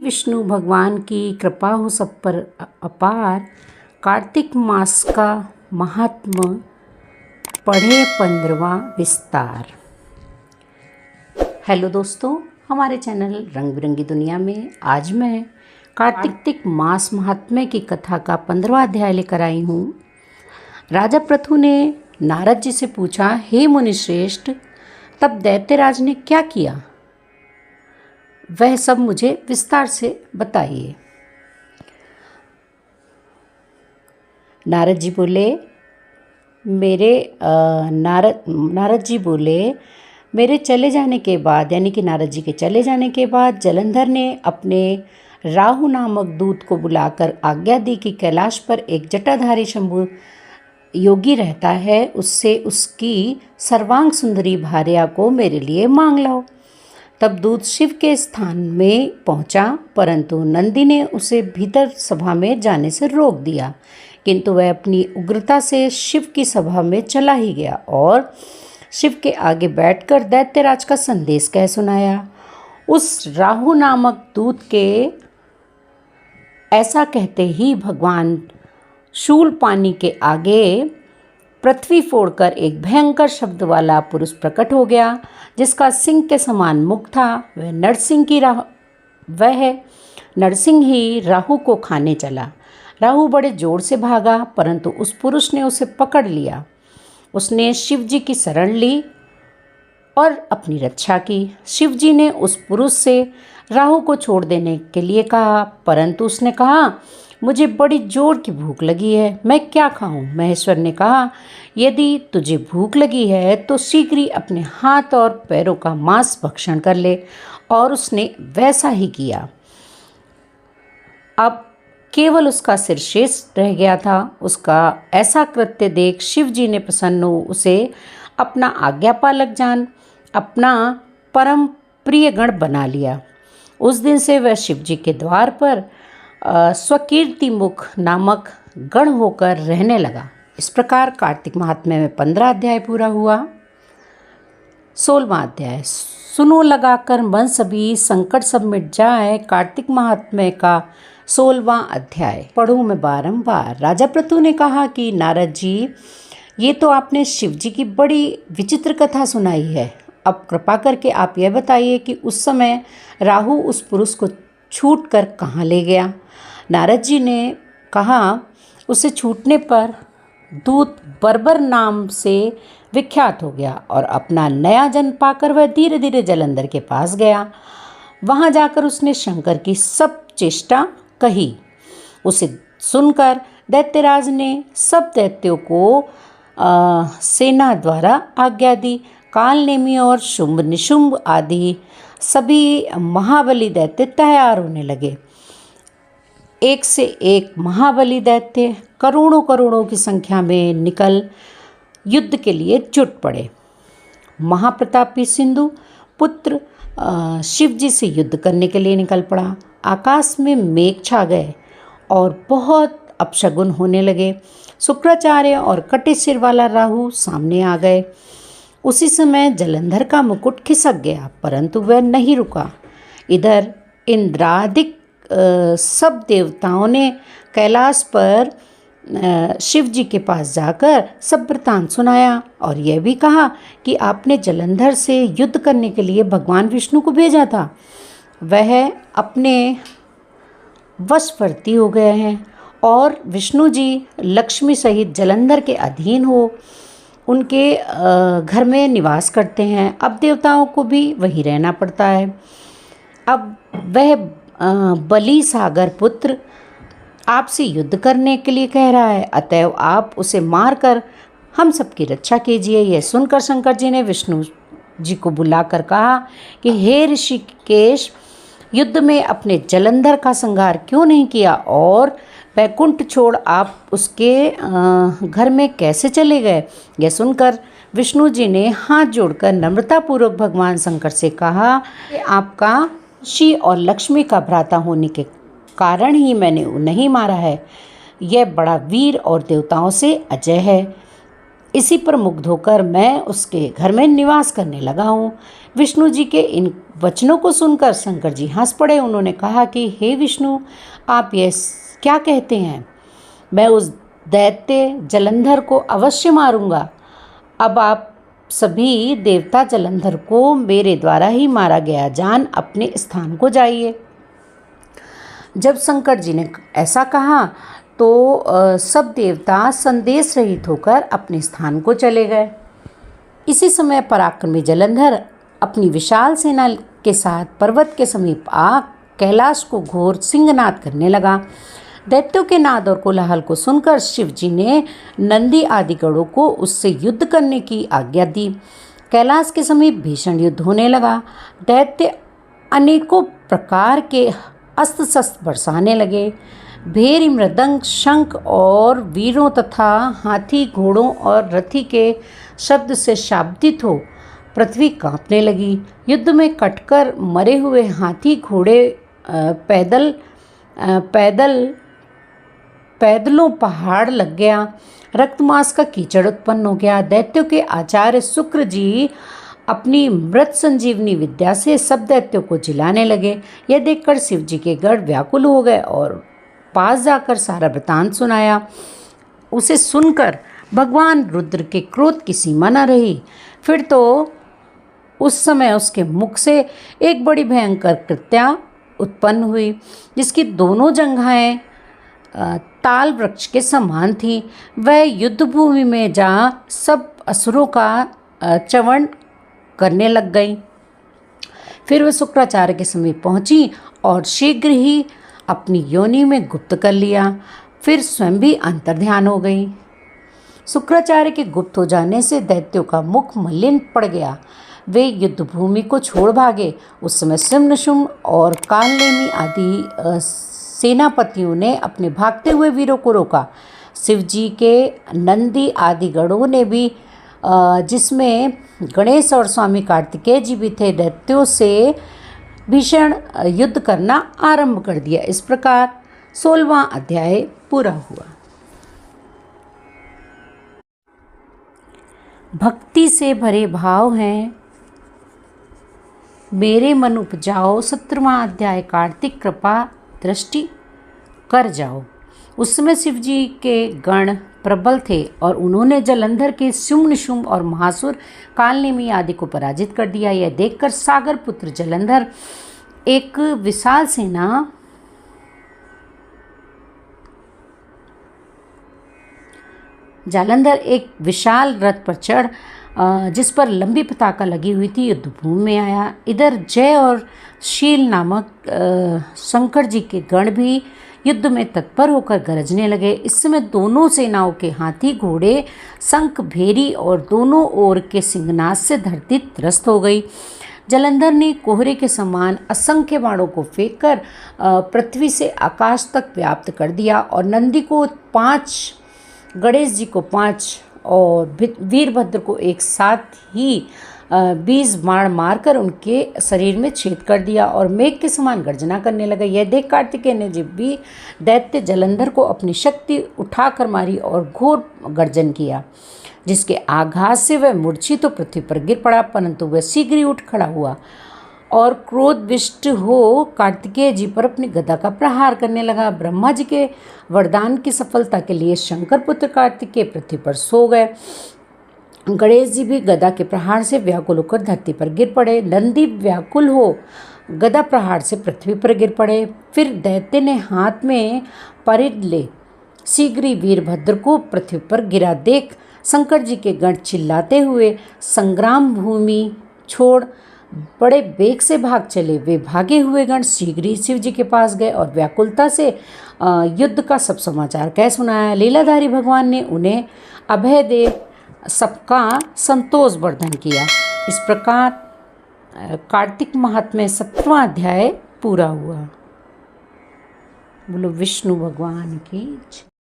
विष्णु भगवान की कृपा हो सब पर अपार। कार्तिक मास का महात्म पढ़े 15वां विस्तार। हेलो दोस्तों, हमारे चैनल रंग बिरंगी दुनिया में आज मैं कार्तिक मास महात्म्य की कथा का 15वां अध्याय लेकर आई हूँ। राजा पृथु ने नारद जी से पूछा, हे मुनिश्रेष्ठ, तब दैत्यराज ने क्या किया, वह सब मुझे विस्तार से बताइए। नारद जी बोले, मेरे चले जाने के बाद, यानी कि नारद जी के चले जाने के बाद जलंधर ने अपने राहु नामक दूत को बुलाकर आज्ञा दी कि कैलाश पर एक जटाधारी शंभु योगी रहता है, उससे उसकी सर्वांग सुंदरी भार्या को मेरे लिए मांग लाओ। तब दूत शिव के स्थान में पहुंचा, परंतु नंदी ने उसे भीतर सभा में जाने से रोक दिया, किंतु वह अपनी उग्रता से शिव की सभा में चला ही गया और शिव के आगे बैठकर दैत्यराज का संदेश कह सुनाया। उस राहु नामक दूत के ऐसा कहते ही भगवान शूलपानी के आगे पृथ्वी फोड़कर एक भयंकर शब्द वाला पुरुष प्रकट हो गया, जिसका सिंह के समान मुख था। वह नरसिंह ही राहु को खाने चला। राहु बड़े जोर से भागा, परंतु उस पुरुष ने उसे पकड़ लिया। उसने शिव जी की शरण ली और अपनी रक्षा की। शिव जी ने उस पुरुष से राहु को छोड़ देने के लिए कहा, परंतु उसने कहा, मुझे बड़ी जोर की भूख लगी है, मैं क्या खाऊं? महेश्वर ने कहा, यदि तुझे भूख लगी है तो शीघ्र ही अपने हाथ और पैरों का मांस भक्षण कर ले। और उसने वैसा ही किया। अब केवल उसका सिर शेष रह गया था। उसका ऐसा कृत्य देख शिव जी ने प्रसन्न हो उसे अपना आज्ञापालक जान अपना परम प्रिय गण बना लिया। उस दिन से वह शिव जी के द्वार पर स्वकीर्ति मुख नामक गण होकर रहने लगा। इस प्रकार कार्तिक महात्म्य में 15 अध्याय पूरा हुआ। 16वां अध्याय, सुनो लगाकर मन सभी, संकट सब मिट जाए। कार्तिक महात्म्य का 16वां अध्याय पढ़ूं मैं बारंबार। राजा पृथु ने कहा कि नारद जी, ये तो आपने शिव जी की बड़ी विचित्र कथा सुनाई है। अब कृपा करके आप यह बताइए कि उस समय राहु उस पुरुष को छूट कर कहाँ ले गया। नारद जी ने कहा, उसे छूटने पर दूत बर्बर नाम से विख्यात हो गया और अपना नया जन्म पाकर वह धीरे धीरे जलंधर के पास गया। वहाँ जाकर उसने शंकर की सब चेष्टा कही। उसे सुनकर दैत्यराज ने सब दैत्यों को सेना द्वारा आज्ञा दी। कालनेमी और शुंभ निशुंभ आदि सभी महाबली दैत्य तैयार होने लगे। एक से एक महाबली दैत्य करोड़ों की संख्या में निकल युद्ध के लिए जुट पड़े। महाप्रतापी सिंधु पुत्र शिव जी से युद्ध करने के लिए निकल पड़ा। आकाश में मेघ छा गए और बहुत अपशगुन होने लगे। शुक्राचार्य और कटे सिर वाला राहु सामने आ गए। उसी समय जलंधर का मुकुट खिसक गया, परंतु वह नहीं रुका। इधर इंद्रादिक सब देवताओं ने कैलाश पर शिव जी के पास जाकर सब वृतांत सुनाया और यह भी कहा कि आपने जलंधर से युद्ध करने के लिए भगवान विष्णु को भेजा था। वह अपने वशवर्ती हो गए हैं और विष्णु जी लक्ष्मी सहित जलंधर के अधीन हो उनके घर में निवास करते हैं। अब देवताओं को भी वहीं रहना पड़ता है। अब वह बलि सागर पुत्र आपसे युद्ध करने के लिए कह रहा है, अतएव आप उसे मारकर हम सबकी रक्षा कीजिए। यह सुनकर शंकर जी ने विष्णु जी को बुलाकर कहा कि हे ऋषिकेश, युद्ध में अपने जलंधर का संहार क्यों नहीं किया और वैकुंठ छोड़ आप उसके घर में कैसे चले गए? यह सुनकर विष्णु जी ने हाथ जोड़कर नम्रतापूर्वक भगवान शंकर से कहा कि आपका ऋषि और लक्ष्मी का भ्राता होने के कारण ही मैंने नहीं मारा है। यह बड़ा वीर और देवताओं से अजय है। इसी पर मुग्ध होकर मैं उसके घर में निवास करने लगा हूँ। विष्णु जी के इन वचनों को सुनकर शंकर जी हंस पड़े। उन्होंने कहा कि हे विष्णु, आप ये क्या कहते हैं? मैं उस दैत्य जलंधर को अवश्य मारूंगा। अब आप सभी देवता जलंधर को मेरे द्वारा ही मारा गया जान अपने स्थान को जाइए। जब शंकर जी ने ऐसा कहा तो सब देवता संदेश रहित होकर अपने स्थान को चले गए। इसी समय पराक्रमी जलंधर अपनी विशाल सेना के साथ पर्वत के समीप आ कैलाश को घोर सिंहनाद करने लगा। दैत्यों के नाद और कोलाहल को सुनकर शिव जी ने नंदी आदि गणों को उससे युद्ध करने की आज्ञा दी। कैलाश के समीप भीषण युद्ध होने लगा। दैत्य अनेकों प्रकार के अस्त्र शस्त्र बरसाने लगे। भेरी, मृदंग, शंख और वीरों तथा हाथी, घोड़ों और रथी के शब्द से शाब्दित हो पृथ्वी कांपने लगी। युद्ध में कटकर मरे हुए हाथी, घोड़े, पैदलों पहाड़ लग गया। रक्तमांस का कीचड़ उत्पन्न हो गया। दैत्यों के आचार्य शुक्र जी अपनी मृत संजीवनी विद्या से सब दैत्यों को जिलाने लगे। यह देखकर शिव जी के गढ़ व्याकुल हो गए और पास जाकर सारा वृतांत सुनाया। उसे सुनकर भगवान रुद्र के क्रोध की सीमा न रही। फिर तो उस समय उसके मुख से एक बड़ी भयंकर कृत्या उत्पन्न हुई, जिसकी दोनों जंघाएं ताल वृक्ष के समान थी। वह युद्ध भूमि में जा सब असुरों का च्यवन करने लग गई। फिर वह शुक्राचार्य के समीप पहुंची और शीघ्र ही अपनी योनि में गुप्त कर लिया। फिर स्वयं भी अंतर्ध्यान हो गई। शुक्राचार्य के गुप्त हो जाने से दैत्यों का मुख मलिन पड़ गया। वे युद्ध भूमि को छोड़ भागे। उस समय सिम्नशुम्न और कालनेमी आदि सेनापतियों ने अपने भागते हुए वीरों को रोका। शिव जी के नंदी आदि गणों ने भी, जिसमें गणेश और स्वामी कार्तिकेय जी भी थे, दैत्यों से भीषण युद्ध करना आरंभ कर दिया। इस प्रकार 16वां अध्याय पूरा हुआ। भक्ति से भरे भाव हैं मेरे मन उपजाओ। 17वां अध्याय कार्तिक कृपा दृष्टि कर जाओ। उस समय शिव जी के गण प्रबल थे और उन्होंने जलंधर के शुम्भ और महासुर कालनेमी आदि को पराजित कर दिया। यह देखकर सागर पुत्र जालंधर एक विशाल रथ पर चढ़, जिस पर लंबी पताका लगी हुई थी, युद्धभूमि में आया। इधर जय और शील नामक शंकर जी के गण भी युद्ध में तत्पर होकर गरजने लगे। इस समय दोनों सेनाओं के हाथी, घोड़े, शंख, भेरी और दोनों ओर के सिंहनाद से धरती त्रस्त हो गई। जालंधर ने कोहरे के समान असंख्य बाणों को फेंककर पृथ्वी से आकाश तक व्याप्त कर दिया और नंदी को 5, गणेश जी को 5 और वीरभद्र को एक साथ ही 20 बाण मारकर उनके शरीर में छेद कर दिया और मेघ के समान गर्जना करने लगा। यह देख कार्तिकेय ने जब भी दैत्य जालंधर को अपनी शक्ति उठाकर मारी और घोर गर्जन किया, जिसके आघात से वह मूर्छित तो पृथ्वी पर गिर पड़ा, परंतु वह शीघ्र ही उठ खड़ा हुआ और क्रोधविष्ट हो कार्तिकेय जी पर अपनी गदा का प्रहार करने लगा। ब्रह्मा जी के वरदान की सफलता के लिए शंकर पुत्र कार्तिकेय पृथ्वी पर सो गए। गणेश जी भी गदा के प्रहार से व्याकुल होकर धरती पर गिर पड़े। नंदी व्याकुल हो गदा प्रहार से पृथ्वी पर गिर पड़े। फिर दैत्य ने हाथ में परिध ले शीघ्र ही वीरभद्र को पृथ्वी पर गिरा देख शंकर जी के गण चिल्लाते हुए संग्राम भूमि छोड़ बड़े वेग से भाग चले। वे भागे हुए गण शीघ्र ही शिव जी के पास गए और व्याकुलता से युद्ध का सब समाचार कह सुनाया। लीलाधारी भगवान ने उन्हें अभय दे सबका संतोष वर्धन किया। इस प्रकार कार्तिक महात्म्य 17वां अध्याय पूरा हुआ। बोलो विष्णु भगवान की जय।